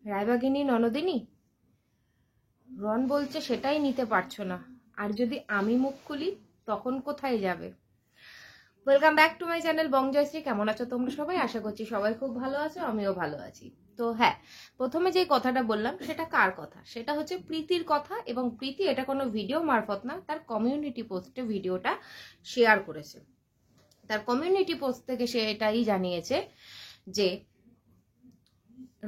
রায়বাগিনী ননদিনী, রন বলছে সেটাই নিতে পারছো না, আর যদি আমি মুখ খুলি তখন কোথায় যাবে? Welcome back to my channel Bongjoyshree. কেমন আছো তোমরা সবাই? আশা করছি সবাই খুব ভালো আছো, আমিও ভালো আছি। তো হ্যাঁ, প্রথমে যে কথাটা বললাম সেটা কার কথা? সেটা হচ্ছে প্রীতির কথা। এবং প্রীতি এটা কোনো ভিডিও মারফত না, তার কমিউনিটি পোস্টে ভিডিওটা শেয়ার করেছে। তার কমিউনিটি পোস্ট থেকে সে এটাই জানিয়েছে যে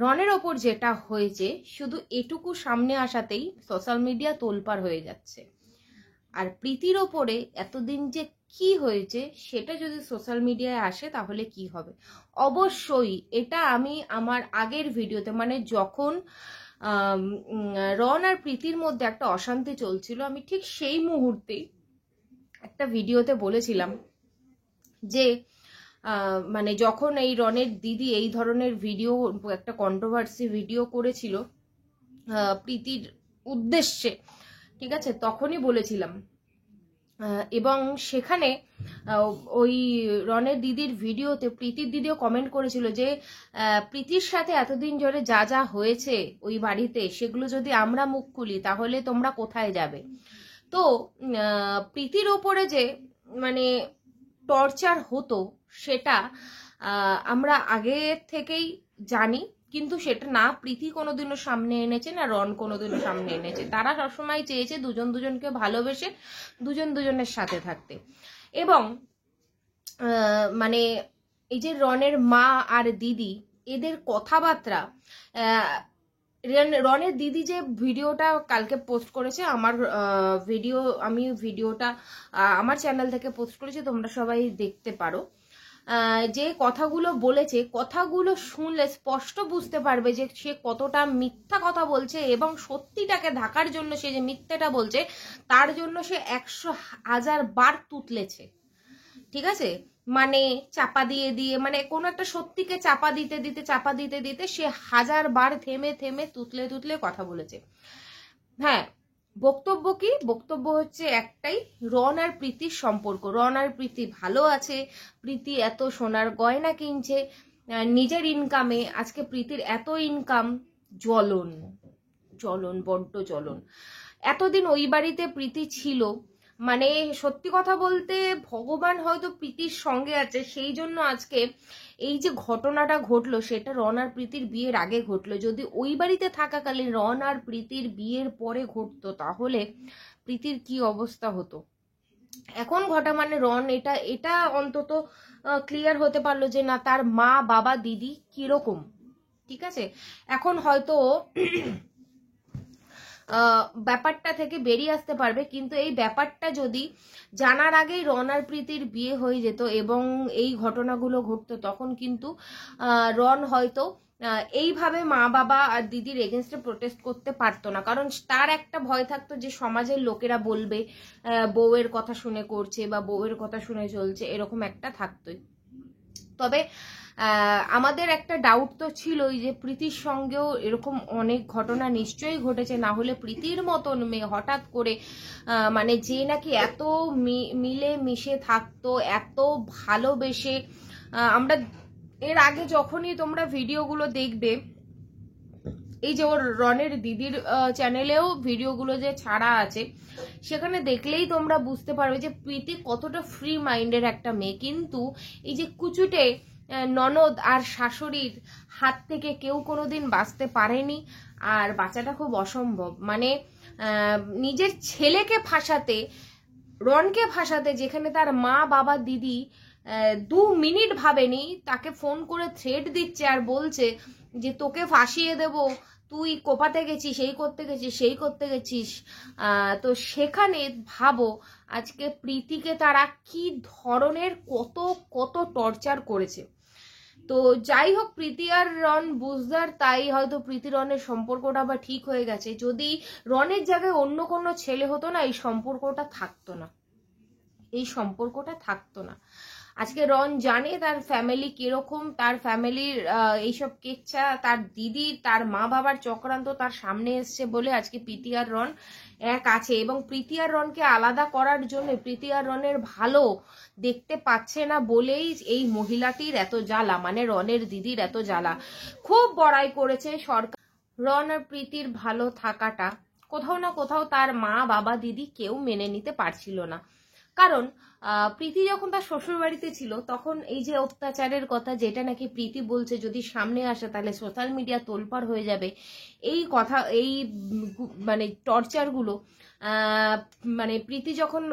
রনের ওপর যেটা হয়েছে শুধু এটুকু সামনে আসাতেই সোশ্যাল মিডিয়া তোলপাড় হয়ে যাচ্ছে। আর প্রীতির ওপরে এতদিন যে কি হয়েছে সেটা যদি সোশ্যাল মিডিয়ায় আসে তাহলে কি হবে? অবশ্যই এটা আমি আমার আগের ভিডিওতে, মানে যখন রন আর প্রীতির মধ্যে একটা অশান্তি চলছিল, আমি ঠিক সেই মুহূর্তেই একটা ভিডিওতে বলেছিলাম যে মানে যখন এই রনের দিদি এই ধরনের ভিডিও, একটা কন্ট্রোভার্সি ভিডিও করেছিল প্রীতির উদ্দেশ্যে, ঠিক আছে, তখনই বলেছিলাম। এবং সেখানে ওই রনের দিদির ভিডিওতে প্রীতির দিদিও কমেন্ট করেছিল যে প্রীতির সাথে এতদিন ধরে যা যা হয়েছে ওই বাড়িতে, সেগুলো যদি আমরা মুখ খুলি তাহলে তোমরা কোথায় যাবে? তো প্রীতির ওপরে যে মানে টর্চার হতো সেটা আমরা আগে থেকেই জানি, কিন্তু সেটা না প্রীতি কোনোদিনও সামনে এনেছে না রন কোনোদিনও সামনে এনেছে। তারা সবসময় চেয়েছে দুজন দুজনকে ভালোবেসে দুজন দুজনের সাথে থাকতে। এবং মানে এই যে রনের মা আর দিদি, এদের কথাবার্তা, রনের দিদি যে ভিডিওটা কালকে পোস্ট করেছে, আমার ভিডিওটা আমার চ্যানেল থেকে পোস্ট করেছি, তোমরা সবাই দেখতে পারো। যে কথাগুলো বলেছে, কথাগুলো শুনলে স্পষ্ট বুঝতে পারবে যে সে কতটা মিথ্যা কথা বলছে, এবং সত্যিটাকে ঢাকার জন্য সে যে মিথ্যাটা বলছে তার জন্য সে 100,000 বার তুতলেছে। ঠিক আছে, মানে চাপা দিয়ে দিয়ে, মানে কোনো একটা সত্যিকে চাপা দিতে দিতে সে 1000 বার থেমে থেমে তুতলে তুতলে কথা বলেছে। হ্যাঁ, বক্তব্য কি? বক্তব্য হচ্ছে একটাই, রন আর প্রীতির সম্পর্ক। রন আর প্রীতি ভালো আছে, প্রীতি এত সোনার গয়না কিনছে নিজের ইনকামে। আজকে প্রীতির এত ইনকাম, জ্বলন জ্বলন বড্ড জ্বলন। এতদিন ওই বাড়িতে প্রীতি ছিল, মানে সত্যি কথা বলতে ভগবান হয়তো প্রীতির সঙ্গে আছে, সেই জন্য আজকে এই যে ঘটনাটা ঘটলো সেটা রন আর প্রীতির বিয়ের আগে ঘটলো। যদি ওই বাড়িতে থাকাকালীন রন আর প্রীতির বিয়ের পরে ঘটতো তাহলে প্রীতির কি অবস্থা হতো? এখন ঘটা মানে রন এটা এটা অন্তত ক্লিয়ার হতে পারলো যে না, তার মা বাবা দিদি কিরকম। ঠিক আছে, এখন হয়তো ব্যাপারটা থেকে বেরিয়ে আসতে পারবে। কিন্তু এই ব্যাপারটা যদি জানার আগেই রন আর প্রীতির বিয়ে হয়ে যেত এবং এই ঘটনাগুলো ঘটতো, তখন কিন্তু রন হয়তো এইভাবে মা বাবা আর দিদির এগেনস্টে প্রোটেস্ট করতে পারতো না। কারণ তার একটা ভয় থাকতো যে সমাজের লোকেরা বলবে বউয়ের কথা শুনে করছে বা বউয়ের কথা শুনে চলছে, এরকম একটা থাকতোই। তবে আমাদের একটা ডাউট তো ছিলই যে প্রীতির সঙ্গেও এরকম অনেক ঘটনা নিশ্চয়ই ঘটেছে, না হলে প্রীতির মতন মেয়ে হঠাৎ করে মানে যে নাকি এত মিলে মিশে থাকতো, এত ভালোবেসে, আমরা এর আগে যখনই তোমরা ভিডিওগুলো দেখবে, এই যে ওর রনের দিদির চ্যানেলেও ভিডিওগুলো যে ছাড়া আছে, সেখানে দেখলেই তোমরা বুঝতে পারবে যে প্রীতি কতটা ফ্রি মাইন্ডের একটা মেয়ে। কিন্তু এই যে কুচুটে ননদ আর শাশুড়ির হাত থেকে কেউ কোনোদিন বাঁচতে পারেনি, আর বাঁচাটা খুব অসম্ভব। মানে নিজের ছেলেকে ফাঁসাতে, রনকে ফাঁসাতে, যেখানে তার মা বাবা দিদি 2 মিনিট ভাবেনি, তাকে ফোন করে থ্রেট দিচ্ছে আর বলছে যে তোকে ফাঁসিয়ে দেব, তুই কোপাতে গেছিস, এই করতে গেছিস, সেই করতে গেছিস। তো সেখানে ভাবো আজকে প্রীতিকে তারা কি ধরনের কত কত টর্চার করেছে। তো যাই হোক, প্রীতি আর রন বুঝদার, তাই হয়তো প্রীতি রনের সম্পর্কটা আবার ঠিক হয়ে গেছে। যদি রনের জায়গায় অন্য কোনো ছেলে হতো না, এই সম্পর্কটা থাকতো না, এই সম্পর্কটা থাকতো না। আজকে রন জানে তার ফ্যামিলি কিরকম, তার ফ্যামিলির এইসব কেচ্ছা, তার দিদি, তার মা বাবার চক্রান্ত তার সামনে এসছে বলে আজকে প্রীতি আর রন এক আছে। এবং প্রীতি আর রনকে আলাদা করার জন্য, প্রীতি আর রনের ভালো দেখতে পাচ্ছে না বলেই এই মহিলাটির এত জ্বালা, মানে রনের দিদির এত জ্বালা। খুব বড়াই করেছে সরকার, রন আর প্রীতির ভালো থাকাটা কোথাও না কোথাও তার মা বাবা দিদি কেউ মেনে নিতে পারছিল না। কারণ প্রীতি যখন তার শ্বশুর বাড়িতে ছিল তখন এই যে অত্যাচারের কথা, যেটা নাকি প্রীতি বলছে যদি সামনে আসে তাহলে সোশ্যাল মিডিয়া তোলপাড় হয়ে যাবে, এই কথা, এই মানে টর্চারগুলো মানে প্রীতি যখন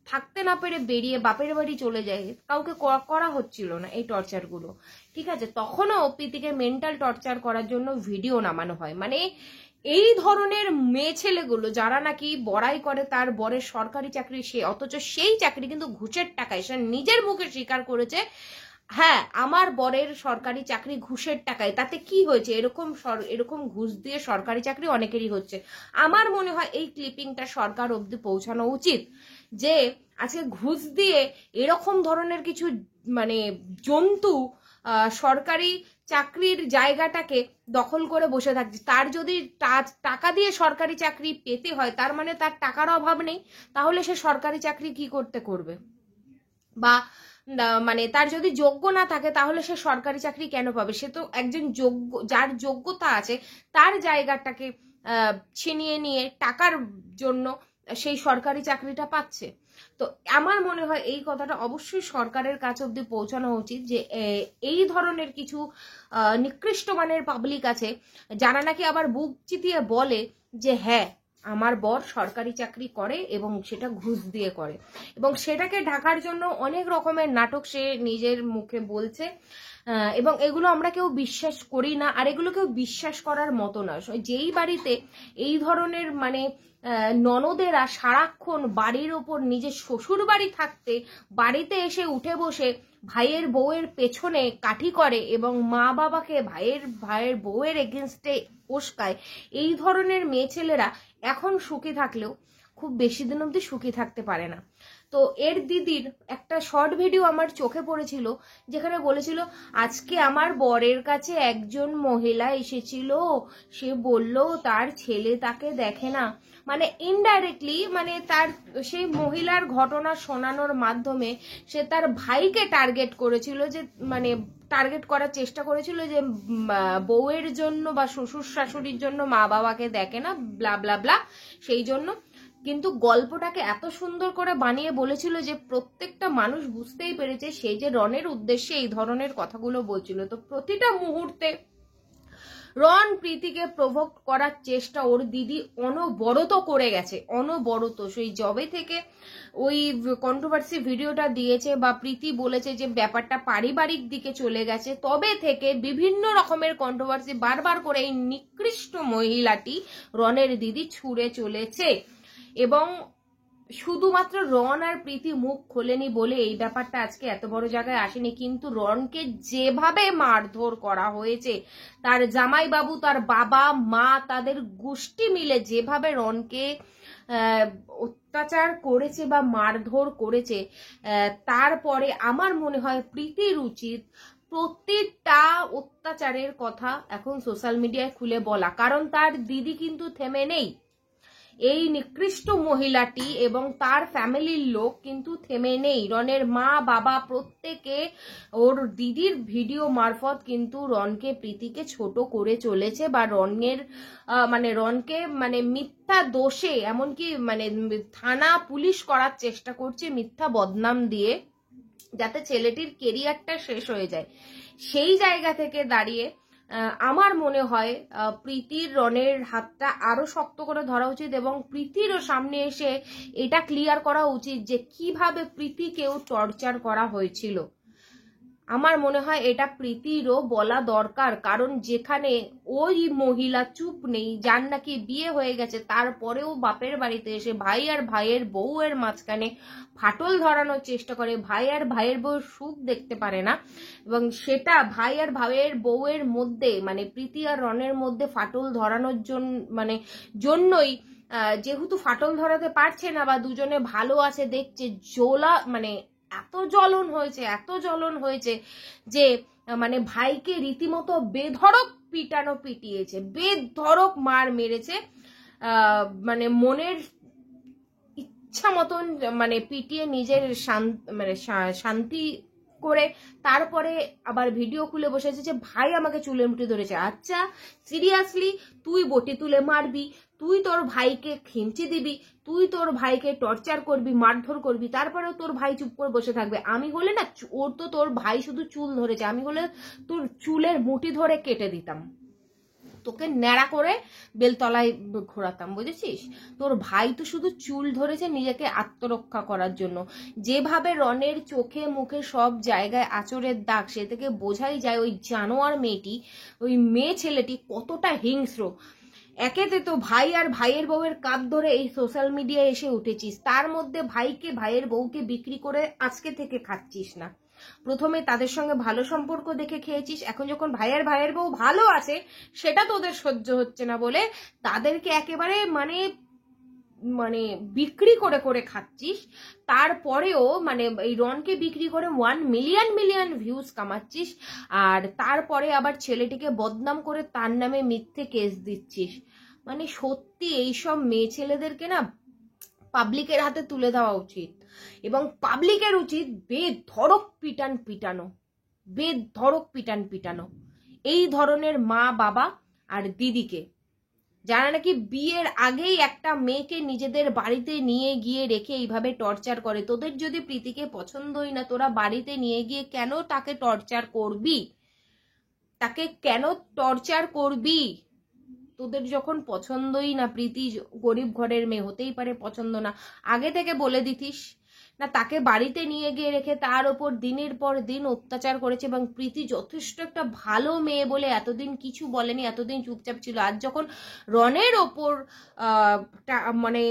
থাকতে না পেরে বেরিয়ে বাপের বাড়ি চলে যায়, কাউকে করা হচ্ছিল না এই টর্চারগুলো, ঠিক আছে? তখনও প্রীতিকে মেন্টাল টর্চার করার জন্য ভিডিও নামানো হয়। মানে এই ধরনের মেয়ে ছেলেগুলো যারা নাকি বড়াই করে তার বরের সরকারি চাকরি, সে অথচ সেই চাকরি কিন্তু ঘুষের টাকায়, সে নিজের মুখে স্বীকার করেছে, হ্যাঁ আমার বরের সরকারি চাকরি ঘুষের টাকায়, তাতে কি হয়েছে? এরকম ঘুষ দিয়ে সরকারি চাকরি অনেকেরই হচ্ছে। আমার মনে হয় এই ক্লিপিংটা সরকার অবধি পৌঁছানো উচিত, যে আজকে ঘুষ দিয়ে এরকম ধরনের কিছু মানে জন্তু সরকারি চাকরির জায়গাটাকে দখল করে বসে থাকছে। তার যদি টাকা দিয়ে সরকারি চাকরি পেতে হয়, তার মানে তার টাকার অভাব নেই, তাহলে সে সরকারি চাকরি কি করবে? বা মানে তার যদি যোগ্য না থাকে তাহলে সে সরকারি চাকরি কেন পাবে? সে তো একজন যোগ্য, যার যোগ্যতা আছে তার জায়গাটাকে ছিনিয়ে নিয়ে টাকার জন্য সেই সরকারি চাকরিটা পাচ্ছে। তো আমার মনে হয় এই কথাটা অবশ্যই সরকারের কাছে অব্দি পৌঁছানো উচিত, যে এই ধরনের কিছু নিকৃষ্ট মানের পাবলিক আছে যারা নাকি আবার বুক চিতিয়ে বলে যে হ্যাঁ আমার বর সরকারি চাকরি করে এবং সেটা ঘুষ দিয়ে করে, এবং সেটাকে ঢাকার জন্য অনেক রকমের নাটক সে নিজের মুখে বলছে, এবং এগুলো আমরা কেউ বিশ্বাস করি না, আর এগুলো কেউ বিশ্বাস করার মতো না। যেই বাড়িতে এই ধরনের মানে ননদেরা সারাক্ষণ বাড়ির ওপর নিজের শ্বশুর বাড়ি থাকতে বাড়িতে এসে উঠে বসে ভাইয়ের বউয়ের পেছনে কাঠি করে এবং মা বাবাকে ভাইয়ের বউয়ের এগেনস্টে উস্কায়, এই ধরনের মেয়ে ছেলেরা এখন সুখী থাকলেও খুব বেশি দিন অবধি সুখী থাকতে পারে না। তো এর দিদির একটা শর্ট ভিডিও আমার চোখে পড়েছিল, যেখানে বলেছিল আজকে আমার বরের কাছে একজন মহিলা এসেছিল, সে বলল তার ছেলে তাকে দেখে না। মানে ইনডাইরেক্টলি মানে তার সেই মহিলার ঘটনা শোনানোর মাধ্যমে সে তার ভাইকে টার্গেট করেছিল, যে মানে টার্গেট করার চেষ্টা করেছিল যে বউয়ের জন্য বা শ্বশুর শাশুড়ির জন্য মা বাবাকে দেখে না, ব্লা ব্লা ব্লা। সেই জন্য কিন্তু গল্পটাকে এত সুন্দর করে বানিয়ে বলেছিল যে প্রত্যেকটা মানুষ বুঝতেই পেরেছে সে যে রনের উদ্দেশ্যে এই ধরনের কথাগুলো বলছিল। তো প্রতিটা মুহূর্তে রন প্রীতিকে প্রভোক করার চেষ্টা ওর দিদি অনবরত করে গেছে, অনবরত। সেই জবে থেকে ওই কন্ট্রোভার্সি ভিডিওটা দিয়েছে বা প্রীতি বলেছে যে ব্যাপারটা পারিবারিক দিকে চলে গেছে, তবে থেকে বিভিন্ন রকমের কন্ট্রোভার্সি বারবার করে এই নিকৃষ্ট মহিলাটি রনের দিদি ছুঁড়ে চলেছে। এবং শুধুমাত্র রন আর প্রীতি মুখ খোলেনি বলে এই ব্যাপারটা আজকে এত বড় জায়গায় আসেনি, কিন্তু রনকে যেভাবে মারধর করা হয়েছে, তার জামাইবাবু, তার বাবা মা, তাদের গোষ্ঠী মিলে যেভাবে রনকে অত্যাচার করেছে বা মারধর করেছে, তারপরে আমার মনে হয় প্রীতির উচিত প্রত্যেকটা অত্যাচারের কথা এখন সোশ্যাল মিডিয়ায় খুলে বলা, কারণ তার দিদি কিন্তু থেমে নেই। এই নিকৃষ্ট মহিলাটি এবং তার ফ্যামিলির লোক কিন্তু থেমে নেই। রনের মা বাবা প্রত্যেকে ওর দিদির ভিডিও মারফত কিন্তু রনকে প্রীতিকে ছোট করে চলেছে, বা রনকে মানে মিথ্যা দোষে, এমনকি মানে থানা পুলিশ করার চেষ্টা করছে মিথ্যা বদনাম দিয়ে, যাতে ছেলেটির কেরিয়ারটা শেষ হয়ে যায়। সেই জায়গা থেকে দাঁড়িয়ে আমার মনে হয় প্রীতির রনের হাতটা আরো শক্ত করে ধরা উচিত, এবং প্রীতিরও সামনে এসে এটা ক্লিয়ার করা উচিত যে কিভাবে প্রীতিকেও টর্চার করা হয়েছিল। আমার মনে হয় এটা প্রীতিরও বলা দরকার, কারণ যেখানে ওই মহিলা চুপ নেই, যার নাকি বিয়ে হয়ে গেছে, তারপরেও বাপের বাড়িতে এসে ভাই আর ভাইয়ের বউয়ের মাঝখানে ফাটল ধরানোর চেষ্টা করে, ভাই আর ভাইয়ের বউয়ের সুখ দেখতে পারে না, এবং সেটা ভাই আর ভাইয়ের বউয়ের মধ্যে মানে প্রীতি আর রনের মধ্যে ফাটল ধরানোর জন্যই যেহেতু ফাটল ধরাতে পারছে না বা দুজনে ভালো আছে দেখছে, মানে এত জ্বলন হয়েছে যে মানে ভাইকে রীতিমতো বেধড়ক পিটিয়েছে, বেধড়ক মার মেরেছে, মানে মনের ইচ্ছা মতন মানে পিটিয়ে নিজের শান্তি করে তারপরে আবার ভিডিও খুলে বসেছে যে ভাই আমাকে চুলের মুঠি ধরেছে। আচ্ছা সিরিয়াসলি তুই বটি তুলে মারবি, তুই তোর ভাইকে খিমচি দিবি, তুই তোর ভাইকে টর্চার করবি, মারধর করবি, তারপরেও তোর ভাই চুপ করে বসে থাকবে? আমি হলে না, ওর তো তোর ভাই শুধু চুল ধরেছে, আমি হলে তোর চুলের মুঠি ধরে কেটে দিতাম, তোকে ন্যাড়া করে বেলতলায় ঘোরাতাম, বুঝেছিস? তোর ভাই তো শুধু চুল ধরেছে নিজেকে আত্মরক্ষা করার জন্য। যেভাবে রনের চোখে মুখে সব জায়গায় আঁচড়ের দাগ, সে থেকে বোঝাই যায় ওই জানোয়ার মেয়েটি, ওই মেয়ে ছেলেটি কতটা হিংস্র। একেতে তো ভাই আর ভাইয়ের বউয়ের কাপ ধরে এই সোশ্যাল মিডিয়ায় এসে উঠেছিস, তার মধ্যে ভাইকে ভাইয়ের বউকে বিক্রি করে আজকে থেকে খাচ্ছিস না। প্রথমে তাদের সঙ্গে ভালো সম্পর্ক দেখে খেয়েছিস, এখন যখন ভাইয়ের বউ ভালো আছে সেটা তোদের সহ্য হচ্ছে না বলে তাদেরকে একেবারে মানে মানে বিক্রি করে করে খাচ্ছিস। তারপরেও মানে এই রনকে বিক্রি করে 1 মিলিয়ন ভিউজ কামাচ্ছিস, আর তারপরে আবার ছেলেটিকে বদনাম করে তার নামে মিথ্যে কেস দিচ্ছিস। মানে সত্যি এইসব মেয়ে ছেলেদেরকে না পাবলিকের হাতে তুলে দেওয়া উচিত, এবং পাবলিকের উচিত বেধড়ক পিটান পিটানো এই ধরনের মা বাবা আর দিদিকে, যারা নাকি বিয়ের আগেই একটা মেয়েকে নিজেদের বাড়িতে নিয়ে গিয়ে রেখে এইভাবে টর্চার করে। তোদের যদি প্রীতিকে পছন্দই না, তোরা বাড়িতে নিয়ে গিয়ে কেন তাকে টর্চার করবি? তোদের যখন পছন্দই না, প্রীতি গরিব ঘরের মেয়ে, হতেই পারে পছন্দ না, আগে থেকে বলে দিতিস না? তাকে বাড়িতে নিয়ে গিয়ে রেখে তার ওপর দিনের পর দিন অত্যাচার করেছে, এবং প্রীতি যথেষ্ট একটা ভালো মেয়ে বলে এতদিন কিছু বলেনি, এতদিন চুপচাপ ছিল। আজ যখন রনের ওপর মানে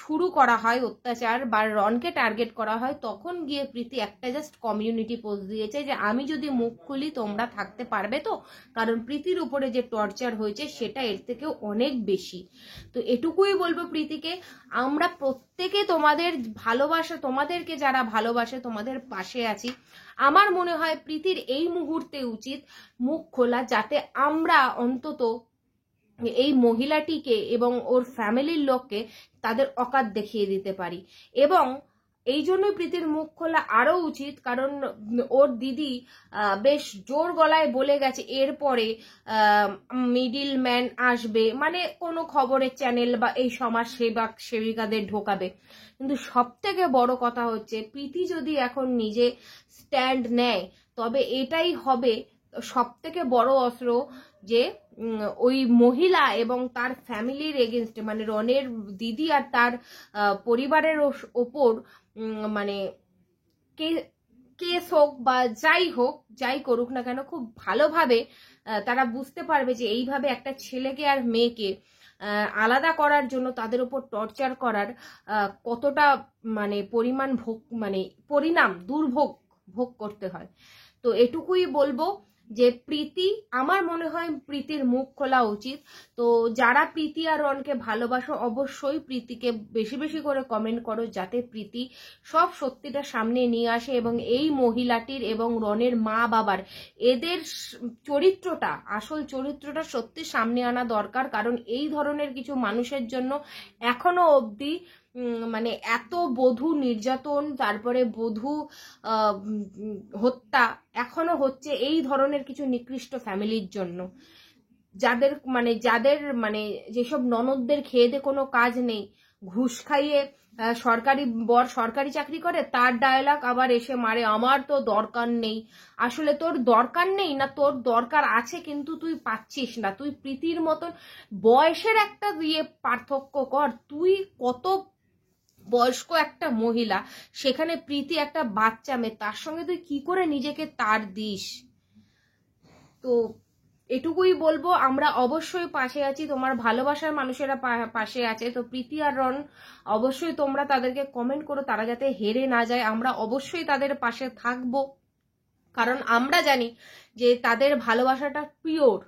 শুরু করা হয় অত্যাচার বা রনকে টার্গেট করা হয়, তখন গিয়ে প্রীতি একটা জাস্ট কমিউনিটি পোস্ট দিয়েছে যে আমি যদি মুখ খুলি তোমরা থাকতে পারবে তো, কারণ প্রীতির উপরে যে টর্চার হয়েছে সেটা এর থেকেও অনেক বেশি। তো এটুকুই বলবো প্রীতিকে, আমরা প্রত্যেকে তোমাদের ভালোবাসা, তোমাদেরকে যারা ভালোবাসে তোমাদের পাশে আছি। আমার মনে হয় প্রীতির এই মুহূর্তে উচিত মুখ খোলা, যাতে আমরা অন্তত এই মহিলাটিকে এবং ওর ফ্যামিলির লোককে তাদের অকাত দেখিয়ে দিতে পারি। এবং এই জন্যই প্রীতির মুখ খোলা আরো উচিত, কারণ ওর দিদি বেশ জোর গলায় বলে গেছে এরপরে মিডিল ম্যান আসবে, মানে কোনো খবরের চ্যানেল বা এই সমাজ সেবিকাদের ঢোকাবে। কিন্তু সব থেকে বড় কথা হচ্ছে প্রীতি যদি এখন নিজে স্ট্যান্ড নেয়, তবে এটাই হবে সব থেকে বড় অস্ত্র, যে ওই মহিলা এবং তার ফ্যামিলির এগেনস্টে, মানে রনের দিদি আর তার পরিবারের ওপর মানে কেস হোক বা যাই করুক না কেন, খুব ভালোভাবে তারা বুঝতে পারবে যে এইভাবে একটা ছেলেকে আর মেয়েকে আলাদা করার জন্য তাদের উপর টর্চার করার কতটা মানে পরিণাম ভোগ করতে হয়। তো এটুকুই বলবো যে প্রীতি, আমার মনে হয় প্রীতির মুখ খোলা উচিত। তো যারা প্রীতি আর রনকে ভালোবাসো অবশ্যই প্রীতিকে বেশি বেশি করে কমেন্ট করো, যাতে প্রীতি সব সত্যিটা সামনে নিয়ে আসে, এবং এই মহিলাটির এবং রনের মা বাবার এদের চরিত্রটা, আসল চরিত্রটা সত্যি সামনে আনা দরকার। কারণ এই ধরনের কিছু মানুষের জন্য এখনো অবধি মানে এত বধূ নির্যাতন, তারপরে বধূ হত্যা এখনো হচ্ছে এই ধরনের কিছু নিকৃষ্ট ফ্যামিলির জন্য, যাদের যেসব ননদদের খেয়ে দে কোনো কাজ নেই, ঘুষ খাইয়ে সরকারি চাকরি করে, তার ডায়লগ আবার এসে মারে আমার তো দরকার নেই। আসলে তোর দরকার নেই না, তোর দরকার আছে কিন্তু তুই পাচ্ছিস না। তুই প্রীতির মতন বয়সের একটা পার্থক্য কর, তুই কত বয়স্ক একটা মহিলা, সেখানে প্রীতি একটা বাচ্চা মেয়ে, তার সঙ্গে তুই কি করে নিজেকে তার দিস? তো এটুকুই বলবো, আমরা অবশ্যই পাশে আছি, তোমার ভালোবাসার মানুষেরা পাশে আছে। তো প্রীতি আর রন অবশ্যই তোমরা তাদেরকে কমেন্ট করো, তারা যাতে হেরে না যায়। আমরা অবশ্যই তাদের পাশে থাকবো, কারণ আমরা জানি যে তাদের ভালোবাসাটা পিওর,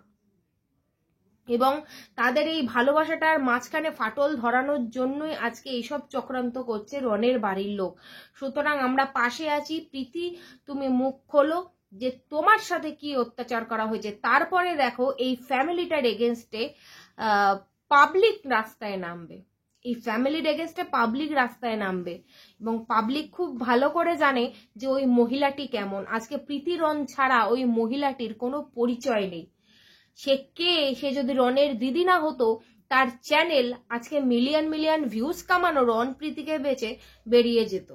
এবং তাদের এই ভালোবাসাটার মাঝখানে ফাটল ধরানোর জন্যই আজকে এইসব চক্রান্ত করছে রনের বাড়ির লোক। সুতরাং আমরা পাশে আছি। প্রীতি, তুমি মুখ খোলো যে তোমার সাথে কি অত্যাচার করা হয়েছে, তারপরে দেখো এই ফ্যামিলিটার এগেনস্টে পাবলিক রাস্তায় নামবে। এই ফ্যামিলির এগেনস্টে পাবলিক রাস্তায় নামবে এবং পাবলিক খুব ভালো করে জানে যে ওই মহিলাটি কেমন। আজকে প্রীতি রন ছাড়া ওই মহিলাটির কোনো পরিচয় নেই। সে কে, সে যদি রনের দিদি না হতো, তার চ্যানেল আজকে মিলিয়ন মিলিয়ন ভিউজ কামানো রন প্রীতিকে বেচে বেরিয়ে যেত।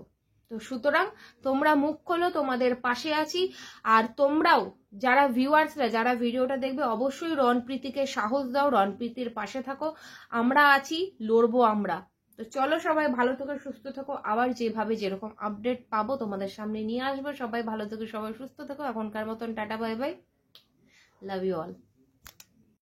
তো সুতরাং তোমরা মুখ খোলো, তোমাদের পাশে আছি। আর তোমরাও যারা ভিউয়ার্সরা, যারা ভিডিওটা দেখবে, অবশ্যই রণপ্রীতিকে সাহস দাও, রণপ্রীতির পাশে থাকো। আমরা আছি, লড়বো আমরা। তো চলো, সবাই ভালো থেকো, সুস্থ থেকো। আবার যেভাবে যেরকম আপডেট পাবো তোমাদের সামনে নিয়ে আসবো। সবাই ভালো থেকো, সবাই সুস্থ থেকো। এখনকার মতন tata, bye bye, love you all.